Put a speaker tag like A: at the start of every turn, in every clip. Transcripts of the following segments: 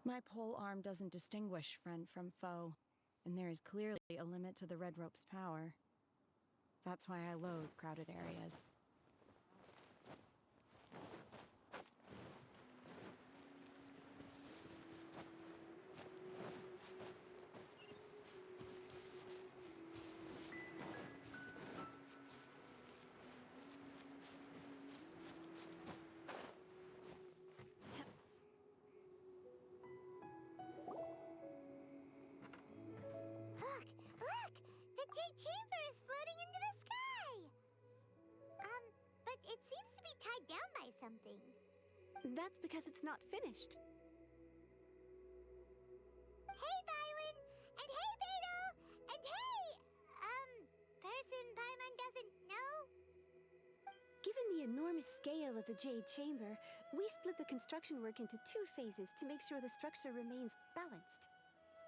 A: My pole arm doesn't distinguish friend from foe, and there is clearly a limit to the red rope's power. That's why I loathe crowded areas.
B: Look! The Jade Chamber is floating into the sky! But it seems to be tied down by something.
C: That's because it's not finished.
B: Hey, Bywin! And hey, Beto! And hey, person Paimon doesn't know?
C: Given the enormous scale of the Jade Chamber, we split the construction work into 2 phases to make sure the structure remains balanced.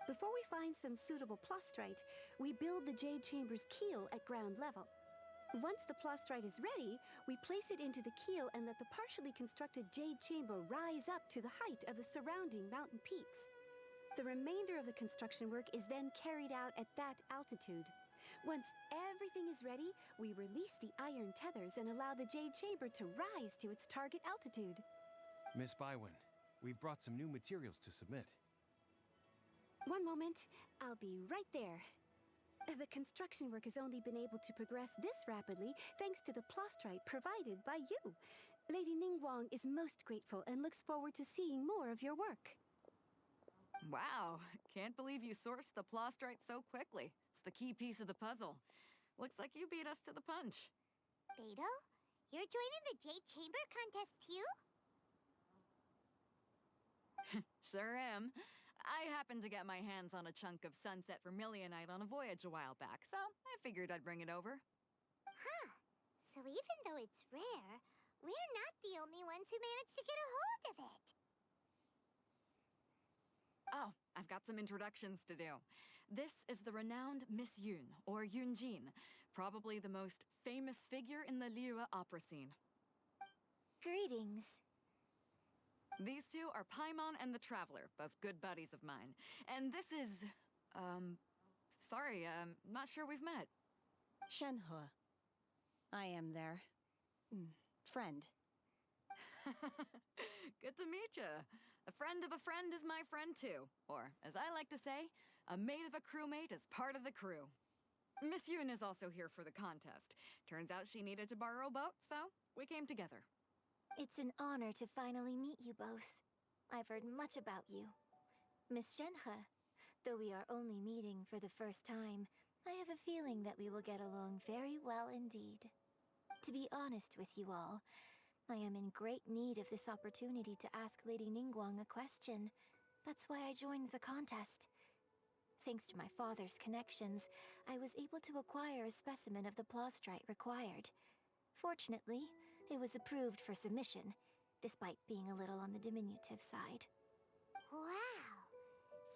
C: Before we find some suitable plastrite, we build the Jade Chamber's keel at ground level. Once the plastrite is ready, we place it into the keel and let the partially constructed Jade Chamber rise up to the height of the surrounding mountain peaks. The remainder of the construction work is then carried out at that altitude. Once everything is ready, we release the iron tethers and allow the Jade Chamber to rise to its target altitude.
D: Miss Bywin, we've brought some new materials to submit.
C: One moment, I'll be right there. The construction work has only been able to progress this rapidly thanks to the plastrite provided by you. Lady Ningguang is most grateful and looks forward to seeing more of your work.
E: Wow, can't believe you sourced the plastrite so quickly. It's the key piece of the puzzle. Looks like you beat us to the punch.
B: Beto? You're joining the Jade Chamber contest too?
E: Sure am. I happened to get my hands on a chunk of sunset vermilionite on a voyage a while back, so I figured I'd bring it over.
B: Huh. So even though it's rare, we're not the only ones who managed to get a hold of it.
E: Oh, I've got some introductions to do. This is the renowned Miss Yun, or Yunjin, probably the most famous figure in the Liyue opera scene.
B: Greetings.
E: These two are Paimon and the Traveler, both good buddies of mine. And this is... sorry, not sure we've met.
A: Shenhe. I am their... friend.
E: Good to meet you. A friend of a friend is my friend too. Or, as I like to say, a mate of a crewmate is part of the crew. Miss Yun is also here for the contest. Turns out she needed to borrow a boat, so we came together.
F: It's an honor to finally meet you both. I've heard much about you. Miss Shenhe, though we are only meeting for the first time, I have a feeling that we will get along very well indeed. To be honest with you all, I am in great need of this opportunity to ask Lady Ningguang a question. That's why I joined the contest. Thanks to my father's connections, I was able to acquire a specimen of the plastrite required. Fortunately, it was approved for submission, despite being a little on the diminutive side.
B: Wow.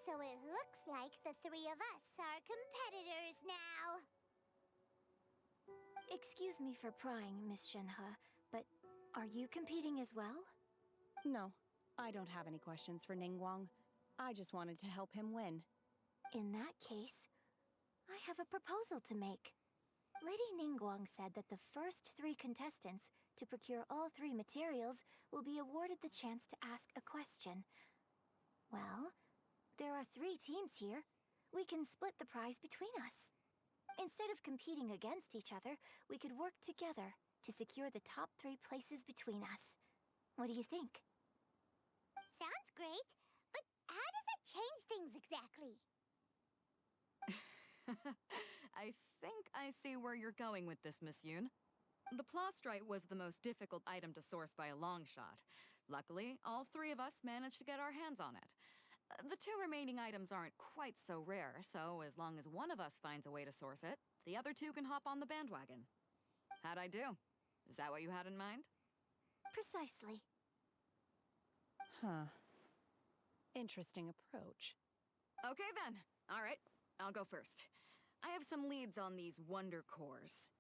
B: So it looks like the 3 of us are competitors now.
F: Excuse me for prying, Miss Shenhe, but are you competing as well?
A: No, I don't have any questions for Ningguang. I just wanted to help him win.
F: In that case, I have a proposal to make. Lady Ningguang said that the first 3 contestants to procure all 3 materials will be awarded the chance to ask a question. Well, there are 3 teams here. We can split the prize between us. Instead of competing against each other, we could work together to secure the top 3 places between us. What do you think?
B: Sounds great, but how does that change things exactly?
E: I think I see where you're going with this, Miss Yun. The plastrite was the most difficult item to source by a long shot. Luckily, all 3 of us managed to get our hands on it. The 2 remaining items aren't quite so rare, so as long as one of us finds a way to source it, the other 2 can hop on the bandwagon. How'd I do? Is that what you had in mind?
F: Precisely.
A: Huh. Interesting approach.
E: Okay then. All right, I'll go first. I have some leads on these wonder cores.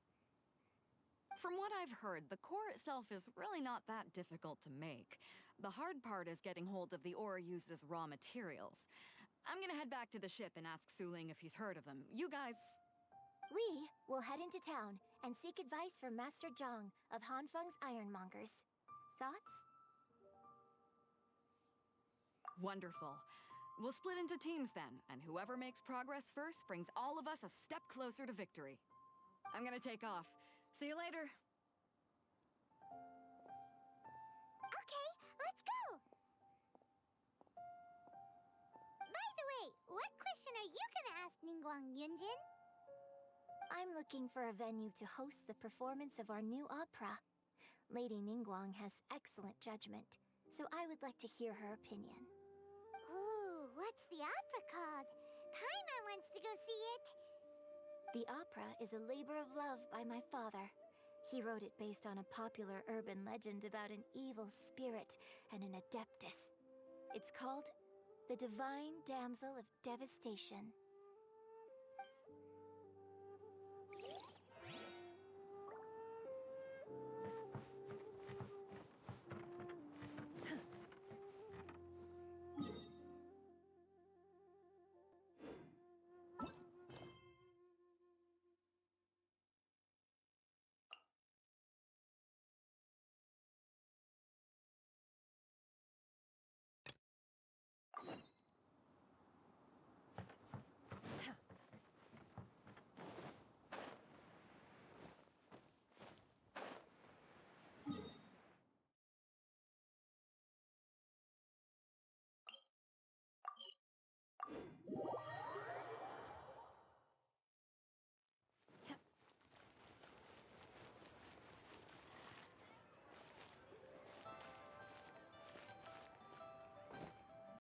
E: From what I've heard, the core itself is really not that difficult to make. The hard part is getting hold of the ore used as raw materials. I'm gonna head back to the ship and ask Suling if he's heard of them. You guys...
F: We will head into town and seek advice from Master Zhang of Hanfeng's Ironmongers. Thoughts?
E: Wonderful. We'll split into teams then, and whoever makes progress first brings all of us a step closer to victory. I'm gonna take off. See you later.
B: Okay, let's go! By the way, what question are you gonna ask Ningguang, Yunjin?
F: I'm looking for a venue to host the performance of our new opera. Lady Ningguang has excellent judgment, so I would like to hear her opinion.
B: Ooh, what's the opera called? Paimon wants to go see it.
F: The opera is a labor of love by my father. He wrote it based on a popular urban legend about an evil spirit and an adeptus. It's called The Divine Damsel of Devastation.